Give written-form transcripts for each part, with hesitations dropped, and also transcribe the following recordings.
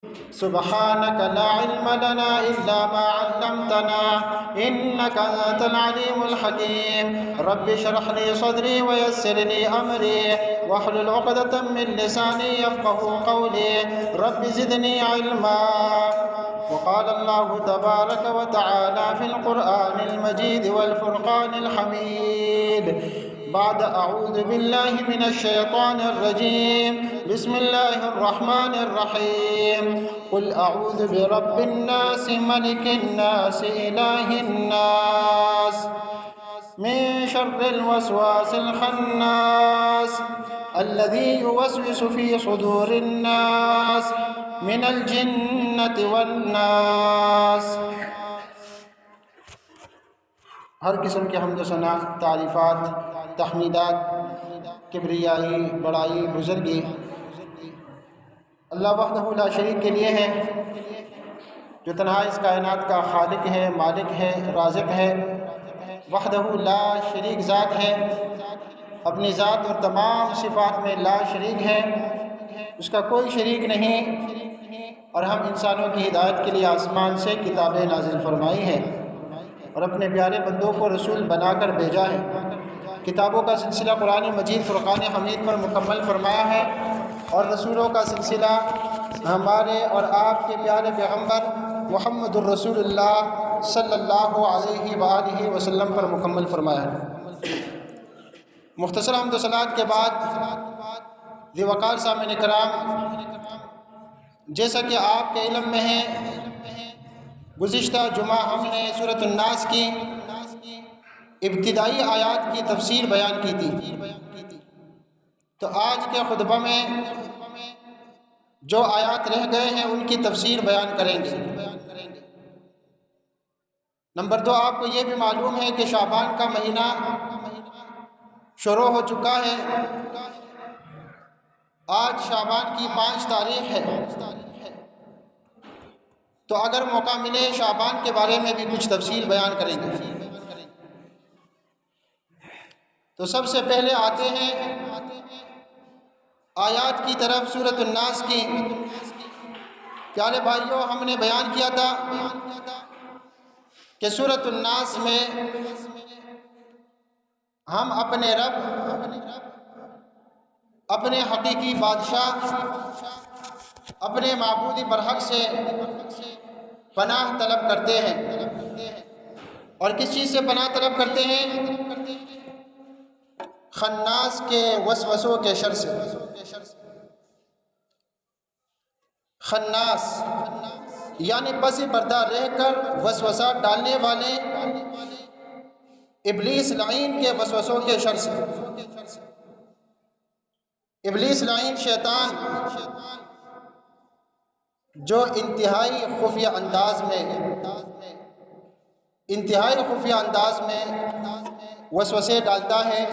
سبحانك لا علم لنا إلا ما علمتنا إنك أنت العليم الحكيم رب اشرح لي صدري ويسر لي أمري واحلل عقدة من لساني يفقه قولي رب زدني علما. وقال الله تبارك وتعالى في القرآن المجيد والفرقان الحميد بعد أعوذ بالله من الشيطان الرجيم بسم الله الرحمن الرحيم قل أعوذ برب الناس ملك الناس إله الناس من شر الوسواس الخناس الذي يوسوس في صدور الناس من الجنة والناس. ہر قسم کے حمد و ثنا، تعریفات، تحمیدات، کبریائی، بڑائی، بزرگی اللہ وحدہ لا شریک کے لیے ہے، جو تنہا اس کائنات کا خالق ہے، مالک ہے، رازق ہے، وحدہ لا شریک ذات ہے، اپنی ذات اور تمام صفات میں لا شریک ہے، اس کا کوئی شریک نہیں، اور ہم انسانوں کی ہدایت کے لیے آسمان سے کتابیں نازل فرمائی ہیں اور اپنے پیارے بندوں کو رسول بنا کر بھیجا ہے. کتابوں کا سلسلہ قرآن مجید فرقان حمید پر مکمل فرمایا ہے، اور رسولوں کا سلسلہ ہمارے اور آپ کے پیارے پیغمبر محمد الرسول اللہ صلی اللہ علیہ وآلہ وسلم پر مکمل فرمایا ہے. مختصر حمد و صلوات کے بعد ذی وقار سامعین کرام، جیسا کہ آپ کے علم میں ہے، گزشتہ جمعہ ہم نے سورۃ الناس کی ابتدائی آیات کی تفسیر بیان کی تھی، تو آج کے خطبہ میں جو آیات رہ گئے ہیں ان کی تفسیر بیان کریں گے. نمبر 2، آپ کو یہ بھی معلوم ہے کہ شعبان کا مہینہ شروع ہو چکا ہے. آج شعبان کی 5 تاریخ ہے، تو اگر موقع ملے شعبان کے بارے میں بھی کچھ تفصیل بیان کریں گے. تو سب سے پہلے آتے ہیں آیات کی طرف سورۃ الناس کی. پیارے بھائیوں، ہم نے بیان کیا تھا کہ سورۃ الناس میں ہم اپنے رب، اپنے حقیقی بادشاہ، اپنے معبود برحق سے پناہ طلب کرتے ہیں. اور کس چیز سے پناہ طلب کرتے ہیں؟ خناس کے وسوسوں کے شر سے. خناس یعنی پس پردہ رہ کر وسوسہ ڈالنے والے ابلیس لعین کے وسوسوں کے شر سے. ابلیس لعین شیطان جو انتہائی خفیہ انداز میں وسوسے ڈالتا ہے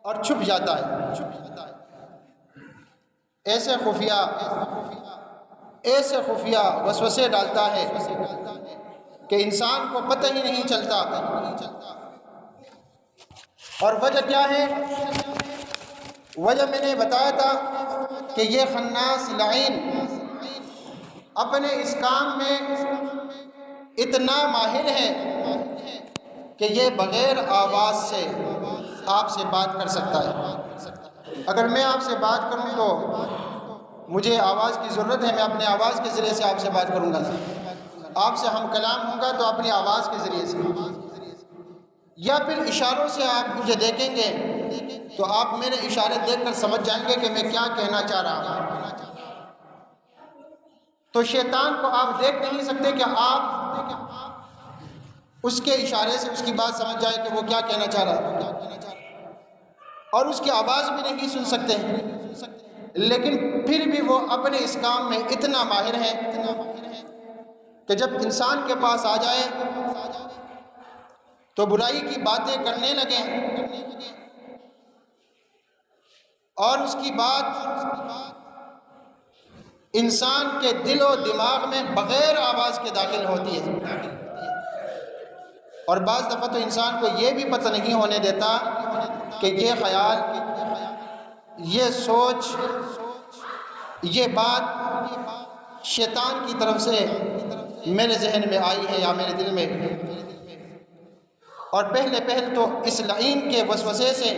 اور چھپ جاتا ہے. ایسے خفیہ وسوسے ڈالتا ہے کہ انسان کو پتہ ہی نہیں چلتا. اور وجہ کیا ہے؟ وجہ میں نے بتایا تھا کہ یہ خناس لعین اپنے اس کام میں اتنا ماہر ہے کہ یہ بغیر آواز سے آپ سے بات کر سکتا ہے. اگر میں آپ سے بات کروں تو مجھے آواز کی ضرورت ہے، میں اپنے آواز کے ذریعے سے آپ سے بات کروں گا. آپ سے ہم کلام ہوں گا تو اپنی آواز کے ذریعے سے، یا پھر اشاروں سے آپ مجھے دیکھیں گے تو آپ میرے اشارے دیکھ کر سمجھ جائیں گے کہ میں کیا کہنا چاہ رہا ہوں. تو شیطان کو آپ دیکھ نہیں سکتے کہ آپ اس کے اشارے سے اس کی بات سمجھ جائے کہ وہ کیا کہنا چاہ رہا ہے، اور اس کی آواز بھی نہیں سن سکتے ہیں. لیکن پھر بھی وہ اپنے اس کام میں اتنا ماہر ہے کہ جب انسان کے پاس آ جائے تو برائی کی باتیں کرنے لگیں اور اس کی بات انسان کے دل و دماغ میں بغیر آواز کے داخل ہوتی ہے. اور بعض دفعہ تو انسان کو یہ بھی پتہ نہیں ہونے دیتا کہ یہ خیال، یہ سوچ، یہ بات شیطان کی طرف سے میرے ذہن میں آئی ہے یا میرے دل میں، اور پہل تو اس لعین کے وسوسے سے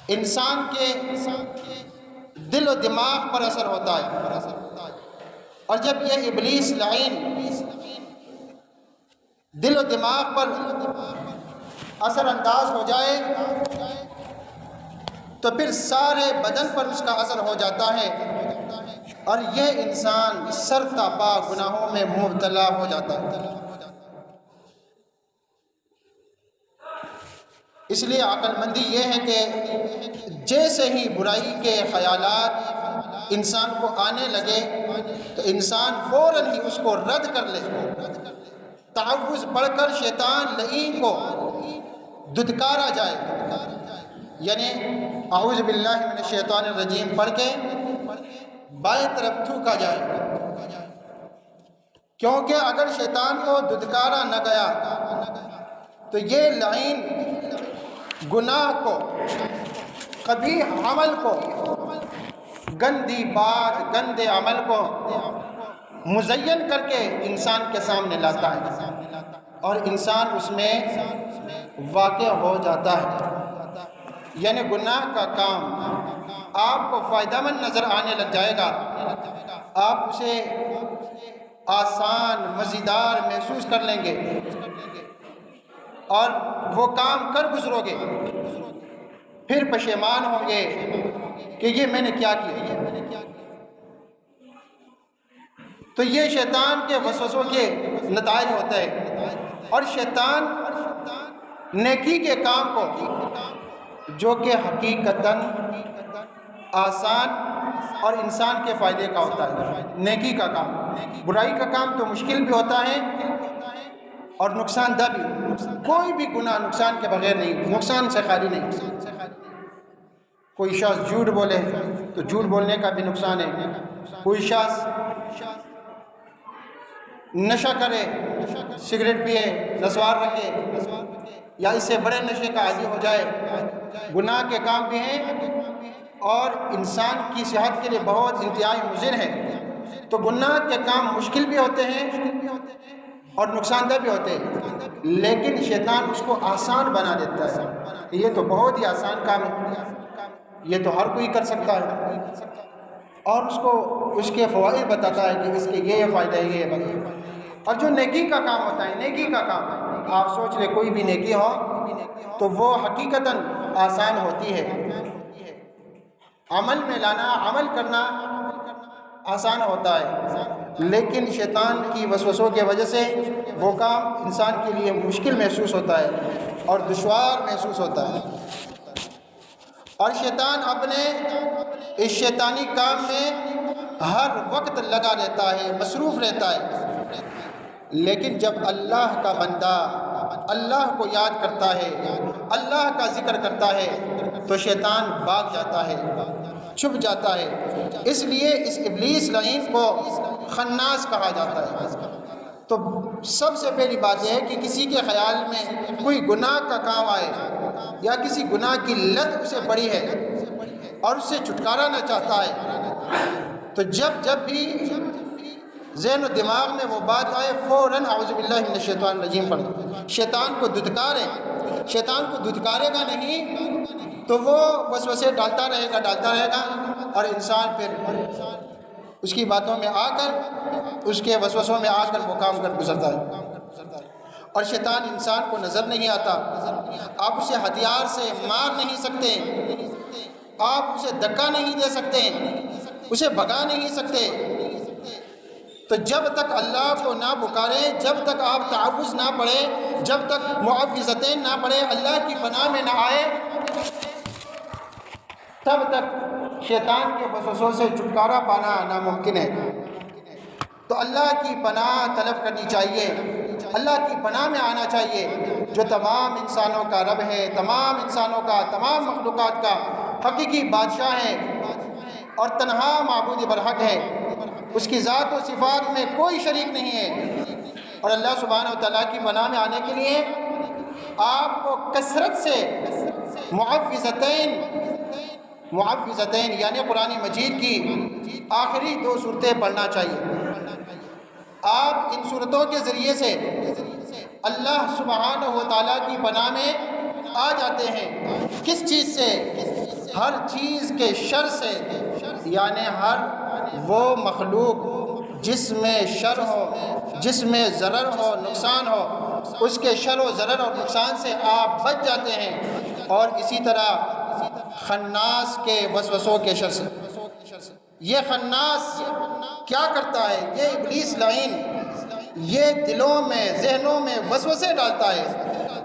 انسان کے دل و دماغ پر اثر ہوتا ہے، اور جب یہ ابلیس لعین دل و دماغ پر اثر انداز ہو جائے تو پھر سارے بدن پر اس کا اثر ہو جاتا ہے، اور یہ انسان سر تا پا گناہوں میں مبتلا ہو جاتا ہے۔ اس لیے عقل مندی یہ ہے کہ جیسے ہی برائی کے خیالات انسان کو آنے لگے تو انسان فوراً ہی اس کو رد کر لے، تعوذ پڑھ کر شیطان لعین کو دھتکارا جائے، یعنی اعوذ باللہ من الشیطان الرجیم پڑھ کے بائیں طرف تھوکا جائے، کیونکہ اگر شیطان کو دھتکارا نہ گیا تو یہ لعین گناہ کو، قبیح عمل کو، گندی بات، گندے عمل کو مزین کر کے انسان کے سامنے لاتا ہے، اور انسان اس میں واقع ہو جاتا ہے۔ یعنی گناہ کا کام آپ کو فائدہ مند نظر آنے لگ جائے گا، آپ اسے آسان، مزیدار محسوس کر لیں گے، اور وہ کام کر گزرو گے، پھر پشیمان ہوں گے کہ یہ میں نے کیا کیا۔ تو یہ شیطان کے وسوسوں کے نتائج ہوتے ہیں، اور شیطان نیکی کے کام کو، جو کہ حقیقتاً آسان اور انسان کے فائدے کا ہوتا ہے، نیکی کا کام، برائی کا کام تو مشکل بھی ہوتا ہے اور نقصان دہ بھی۔ کوئی بھی گناہ نقصان کے بغیر نہیں، نقصان سے خالی نہیں۔ کوئی شخص جھوٹ بولے تو جھوٹ بولنے کا بھی نقصان ہے، کوئی شخص نشہ کرے، سگریٹ پیے، نسوار رکھے، یا اس سے بڑے نشے کا عادی ہو جائے، گناہ کے کام بھی ہیں اور انسان کی صحت کے لیے بہت انتہائی مضر ہے۔ تو گناہ کے کام مشکل بھی ہوتے ہیں اور نقصان دہ بھی ہوتے ہیں، لیکن شیطان اس کو آسان بنا دیتا ہے۔ یہ تو بہت ہی آسان کام ہے، یہ تو ہر کوئی کر سکتا ہے، اور اس کو اس کے فوائد بتاتا ہے کہ اس کے یہ فائدہ ہے، یہ فائدہ۔ اور جو نیکی کا کام ہوتا ہے، نیکی کا کام آپ سوچ لیں، کوئی بھی نیکی ہو تو وہ حقیقتاً آسان ہوتی ہے، عمل میں لانا، عمل کرنا آسان ہوتا ہے، لیکن شیطان کی وسوسوں کی وجہ سے وہ کام انسان کے لیے مشکل محسوس ہوتا ہے اور دشوار محسوس ہوتا ہے، اور شیطان اپنے اس شیطانی کام میں ہر وقت لگا رہتا ہے، مصروف رہتا ہے۔ لیکن جب اللہ کا بندہ اللہ کو یاد کرتا ہے، اللہ کا ذکر کرتا ہے، تو شیطان بھاگ جاتا ہے، چھپ جاتا ہے۔ اس لیے اس ابلیس لعین کو خناس کہا جاتا ہے۔ تو سب سے پہلی بات یہ ہے کہ کسی کے خیال میں کوئی گناہ کا کام آئے یا کسی گناہ کی لت اسے پڑی ہے اور اس سے چھٹکارا نہ چاہتا ہے، تو جب بھی ذہن و دماغ میں وہ بات آئے، فوراً اعوذ باللہ من الشیطان الرجیم پڑھیں، شیطان کو دھتکارے۔ شیطان کو دھتکارے گا نہیں تو وہ وسوسے ڈالتا رہے گا، اور انسان پھر اس کی باتوں میں آ کر، اس کے وسوسوں میں آ کر وہ کام کر گزرتا ہے۔ اور شیطان انسان کو نظر نہیں آتا، آپ اسے ہتھیار سے مار نہیں سکتے، آپ اسے دھکا نہیں دے سکتے، اسے بھگا نہیں سکتے۔ تو جب تک اللہ کو نہ پکارے، جب تک آپ تعوذ نہ پڑھے، جب تک معوذتین نہ پڑھے، اللہ کی پناہ میں نہ آئے، تب تک شیطان کے وسوسوں سے چھٹکارا پانا ناممکن ہے۔ تو اللہ کی پناہ طلب کرنی چاہیے، اللہ کی پناہ میں آنا چاہیے، جو تمام انسانوں کا رب ہے، تمام انسانوں کا، تمام مخلوقات کا حقیقی بادشاہ ہے اور تنہا معبود برحق ہے۔ اس کی ذات و صفات میں کوئی شریک نہیں ہے، اور اللہ سبحانہ و تعالیٰ کی پناہ میں آنے کے لیے آپ کو کثرت سے معوذتین معوذتین یعنی قرآن مجید کی آخری 2 صورتیں پڑھنا چاہیے۔ آپ ان صورتوں کے ذریعے سے اللہ سبحانہ و تعالیٰ کی پناہ میں آ جاتے ہیں۔ کس چیز سے؟ ہر چیز کے شر سے، یعنی ہر وہ مخلوق جس میں شر ہو، جس میں ضرر ہو، نقصان ہو، اس کے شر و ضرر اور نقصان سے آپ بچ جاتے ہیں۔ اور اسی طرح خناس کے وسوسوں کے شر سے۔ یہ خناس کیا کرتا ہے؟ یہ ابلیس لعین یہ دلوں میں، ذہنوں میں وسوسے ڈالتا ہے۔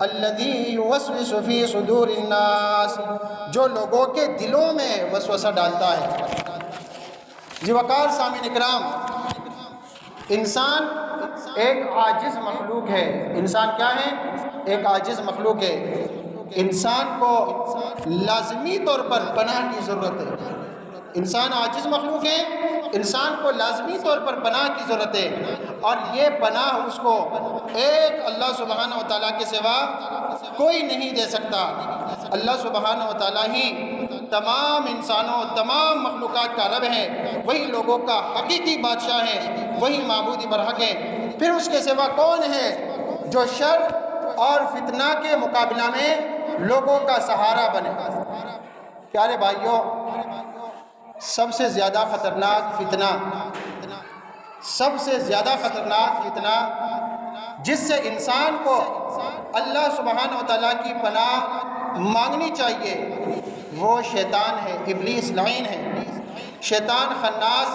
الذی یوسوس فی صدور الناس، جو لوگوں کے دلوں میں وسوسہ ڈالتا ہے۔ جی وقار سامعین اکرام، انسان ایک عاجز مخلوق ہے۔ انسان کیا ہے؟ ایک عاجز مخلوق ہے۔ انسان کو لازمی طور پر پناہ کی ضرورت ہے۔ انسان عاجز مخلوق ہے، انسان کو لازمی طور پر پناہ کی ضرورت ہے، اور یہ پناہ اس کو ایک اللہ سبحانہ و تعالیٰ کے سوا کوئی نہیں دے سکتا۔ اللہ سبحانہ و تعالیٰ ہی تمام انسانوں، تمام مخلوقات کا رب ہے، وہی لوگوں کا حقیقی بادشاہ ہے، وہی معبود برحق ہے۔ پھر اس کے سوا کون ہے جو شر اور فتنہ کے مقابلہ میں لوگوں کا سہارا بنے؟ پیارے بھائیوں، سب سے زیادہ خطرناک فتنہ، سب سے زیادہ خطرناک فتنہ جس سے انسان کو اللہ سبحانہ و تعالیٰ کی پناہ مانگنی چاہیے، وہ شیطان ہے، ابلیس لعین ہے۔ شیطان خناس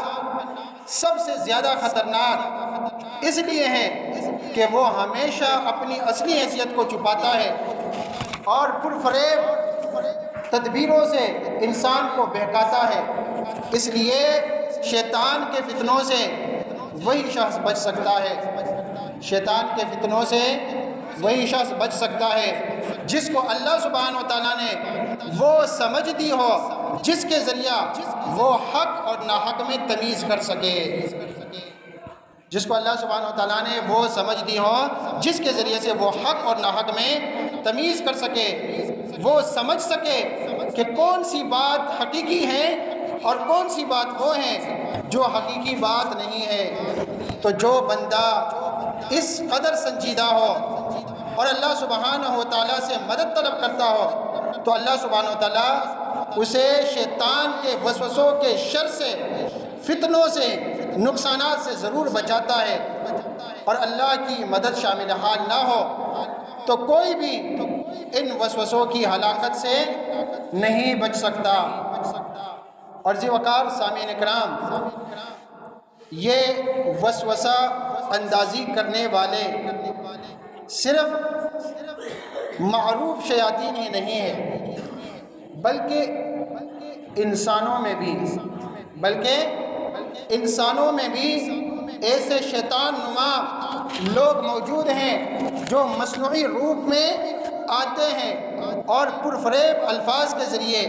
سب سے زیادہ خطرناک اس لیے ہے کہ وہ ہمیشہ اپنی اصلی حیثیت کو چھپاتا ہے اور پرفریب تدبیروں سے انسان کو بہکاتا ہے۔ اس لیے شیطان کے فتنوں سے وہی شخص بچ سکتا ہے، شیطان کے فتنوں سے وہی شخص بچ سکتا ہے جس کو اللہ سبحانہ و تعالیٰ نے وہ سمجھ دی ہو جس کے ذریعہ وہ حق اور ناحق میں تمیز کر سکے، جس کو اللہ سبحانہ و تعالیٰ نے وہ سمجھ دی ہو جس کے ذریعے سے وہ حق اور ناحق میں تمیز کر سکے، وہ سمجھ سکے کہ کون سی بات حقیقی ہے اور کون سی بات وہ ہے جو حقیقی بات نہیں ہے۔ تو جو بندہ اس قدر سنجیدہ ہو اور اللہ سبحانہ و تعالیٰ سے مدد طلب کرتا ہو تو اللہ سبحانہ و تعالیٰ اسے شیطان کے وسوسوں کے شر سے، فتنوں سے، نقصانات سے ضرور بچاتا ہے، اور اللہ کی مدد شامل حال نہ ہو تو کوئی بھی ان وسوسوں کی ہلاکت سے نہیں بچ سکتا۔ اور ذی وقار سامعین اکرام، یہ وسوسہ اندازی کرنے والے صرف معروف شیاطین ہی نہیں ہیں، بلکہ انسانوں میں بھی ایسے شیطان نما لوگ موجود ہیں جو مصنوعی روپ میں آتے ہیں اور پرفریب الفاظ کے ذریعے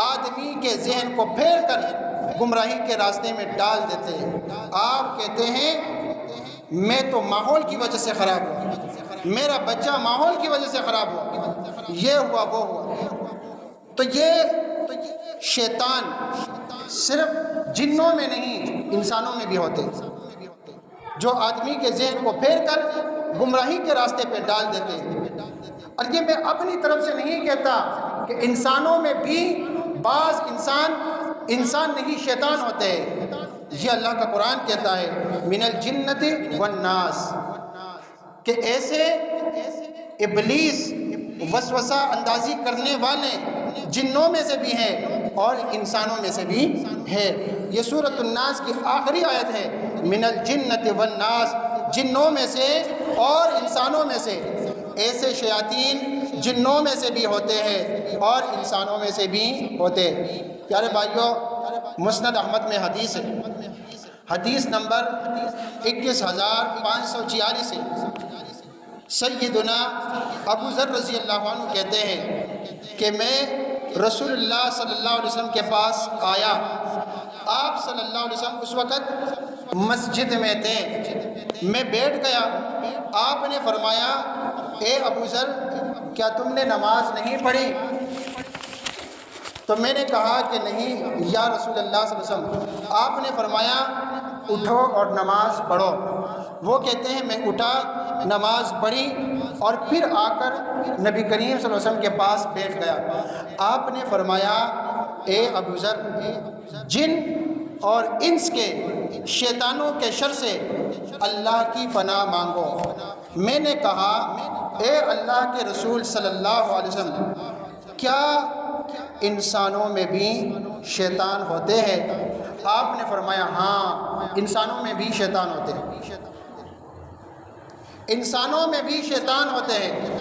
آدمی کے ذہن کو پھیر کر گمراہی کے راستے میں ڈال دیتے ہیں۔ آپ کہتے ہیں میں تو ماحول کی وجہ سے خراب ہوا، میرا بچہ ماحول کی وجہ سے خراب ہوا، یہ ہوا وہ ہوا۔ تو یہ شیطان صرف جنوں میں نہیں، انسانوں میں بھی ہوتے جو آدمی کے ذہن کو پھیر کر گمراہی کے راستے پہ ڈال دیتے ہیں۔ اور یہ میں اپنی طرف سے نہیں کہتا کہ انسانوں میں بھی بعض انسان نہیں شیطان ہوتے ہیں، یہ اللہ کا قرآن کہتا ہے من الجنت والناس، کہ ایسے ابلیس وسوسہ اندازی کرنے والے جنوں میں سے بھی ہیں اور انسانوں میں سے بھی ہے۔ یہ سورۃ الناس کی آخری آیت ہے، من الجنت والناس، جنوں میں سے اور انسانوں میں سے۔ ایسے شیاطین جنوں میں سے بھی ہوتے ہیں اور انسانوں میں سے بھی ہوتے ہیں۔ پیارے بھائیوں، مسند احمد میں حدیث ہے، حدیث نمبر 21546 ہے۔ سیدنا ابو ذر رضی اللہ عنہ کہتے ہیں کہ میں رسول اللہ صلی اللہ علیہ وسلم کے پاس آیا، آپ صلی اللہ علیہ وسلم اس وقت مسجد میں تھے، میں بیٹھ گیا، آپ نے فرمایا اے ابو ذر کیا تم نے نماز نہیں پڑھی؟ تو میں نے کہا کہ نہیں یا رسول اللہ صلی اللہ علیہ وسلم، آپ نے فرمایا اٹھو اور نماز پڑھو۔ وہ کہتے ہیں میں اٹھا، نماز پڑھی اور پھر آ کر نبی کریم صلی اللہ علیہ وسلم کے پاس بیٹھ گیا۔ آپ نے فرمایا اے ابو ذر، جن اور انس کے شیطانوں کے شر سے اللہ کی پناہ مانگو۔ میں نے کہا اے اللہ کے رسول صلی اللہ علیہ وسلم، کیا انسانوں میں بھی شیطان ہوتے ہیں؟ آپ نے فرمایا ہاں، انسانوں میں بھی شیطان ہوتے ہیں، انسانوں میں بھی شیطان ہوتے ہیں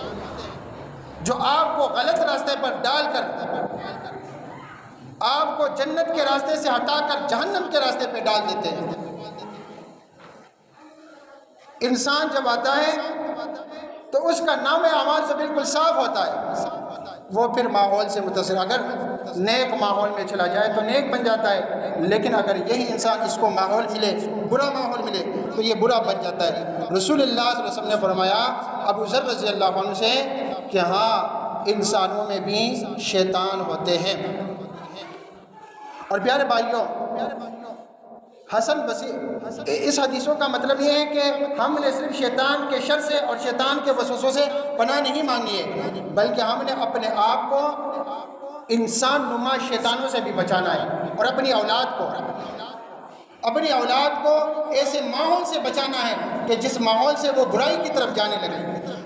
جو آپ کو غلط راستے پر ڈال کر، آپ کو جنت کے راستے سے ہٹا کر جہنم کے راستے پہ ڈال دیتے ہیں۔ انسان جب آتا ہے تو اس کا نام اعمال سے بالکل صاف ہوتا ہے، وہ پھر ماحول سے متاثر، اگر نیک ماحول میں چلا جائے تو نیک بن جاتا ہے، لیکن اگر یہی انسان اس کو ماحول ملے، برا ماحول ملے تو یہ برا بن جاتا ہے۔ رسول اللہ صلی اللہ علیہ وسلم نے فرمایا ابو ذر رضی اللہ عنہ سے کہ ہاں، انسانوں میں بھی شیطان ہوتے ہیں۔ اور پیارے بھائیوں، حسن بصری، اس حدیثوں کا مطلب یہ ہے کہ ہم نے صرف شیطان کے شر سے اور شیطان کے وسوسوں سے پناہ نہیں مانگی ہے، بلکہ ہم نے اپنے آپ کو انسان نما شیطانوں سے بھی بچانا ہے، اور اپنی اولاد کو ایسے ماحول سے بچانا ہے کہ جس ماحول سے وہ برائی کی طرف جانے لگے۔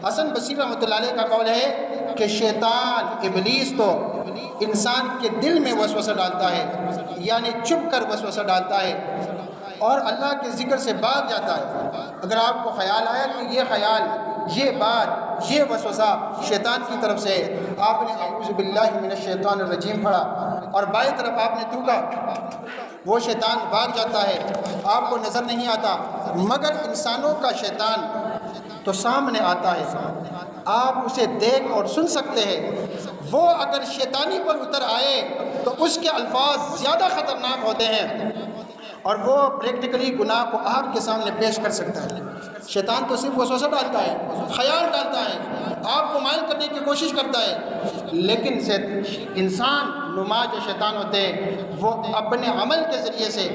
حسن بصری رحمۃ اللہ علیہ کا قول ہے کہ شیطان، ابلیس تو انسان کے دل میں وسوسہ ڈالتا ہے، یعنی چھپ کر وسوسہ ڈالتا ہے اور اللہ کے ذکر سے بھاگ جاتا ہے۔ اگر آپ کو خیال آیا کہ یہ خیال، یہ بات، یہ وسوسہ شیطان کی طرف سے، آپ نے اعوذ باللہ من الشیطان الرجیم پڑھا اور بائیں طرف آپ نے تھوکا، وہ شیطان بھاگ جاتا ہے، آپ کو نظر نہیں آتا۔ مگر انسانوں کا شیطان تو سامنے آتا ہے، آپ اسے دیکھ اور سن سکتے ہیں۔ وہ اگر شیطانی پر اتر آئے تو اس کے الفاظ زیادہ خطرناک ہوتے ہیں، اور وہ پریکٹیکلی گناہ کو آپ کے سامنے پیش کر سکتا ہے۔ شیطان تو صرف وسوسہ ڈالتا ہے، خیال ڈالتا ہے، آپ کو مائل کرنے کی کوشش کرتا ہے، لیکن انسان نما جو شیطان ہوتے ہیں وہ اپنے عمل کے ذریعے سے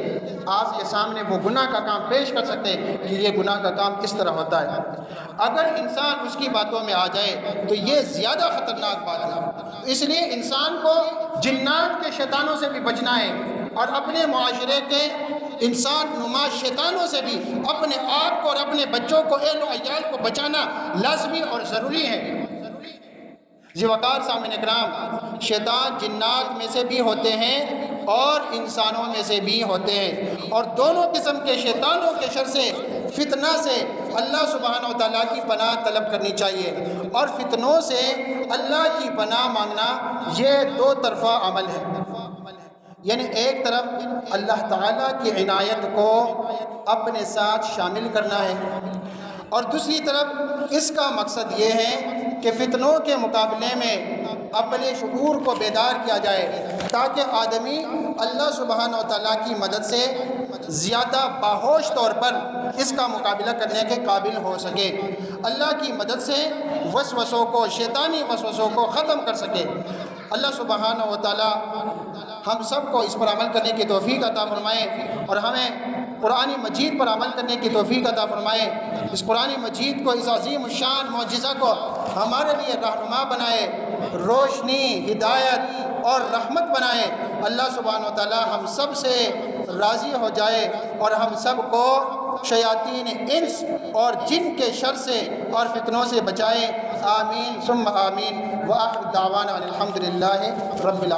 آپ کے سامنے وہ گناہ کا کام پیش کر سکتے ہیں کہ یہ گناہ کا کام اس طرح ہوتا ہے۔ اگر انسان اس کی باتوں میں آ جائے تو یہ زیادہ خطرناک بات ہے۔ اس لیے انسان کو جنات کے شیطانوں سے بھی بچنا ہے، اور اپنے معاشرے کے انسان نما شیطانوں سے بھی اپنے آپ کو اور اپنے بچوں کو، اہل و عیال کو بچانا لازمی اور ضروری ہے۔ وقار سامعین اکرام، شیطان جنات میں سے بھی ہوتے ہیں اور انسانوں میں سے بھی ہوتے ہیں، اور دونوں قسم کے شیطانوں کے شر سے، فتنہ سے اللہ سبحانہ و تعالیٰ کی پناہ طلب کرنی چاہیے، اور فتنوں سے اللہ کی پناہ مانگنا یہ دو طرفہ عمل ہے۔ یعنی ایک طرف اللہ تعالیٰ کی عنایت کو اپنے ساتھ شامل کرنا ہے، اور دوسری طرف اس کا مقصد یہ ہے کہ فتنوں کے مقابلے میں اپنے شعور کو بیدار کیا جائے، تاکہ آدمی اللہ سبحانہ و تعالیٰ کی مدد سے زیادہ باہوش طور پر اس کا مقابلہ کرنے کے قابل ہو سکے، اللہ کی مدد سے وسوسوں کو، شیطانی وسوسوں کو ختم کر سکے۔ اللہ سبحانہ و تعالیٰ ہم سب کو اس پر عمل کرنے کی توفیق عطا فرمائے، اور ہمیں قرآن مجید پر عمل کرنے کی توفیق عطا فرمائے۔ اس قرآن مجید کو، اس عظیم الشان معجزہ کو ہمارے لیے رہنما بنائے، روشنی، ہدایت اور رحمت بنائے۔ اللہ سبحانہ و تعالی ہم سب سے راضی ہو جائے اور ہم سب کو شیاطین انس اور جن کے شر سے اور فتنوں سے بچائے۔ آمین ثم آمین، وآخر دعوانا الحمدللہ رب العالمین۔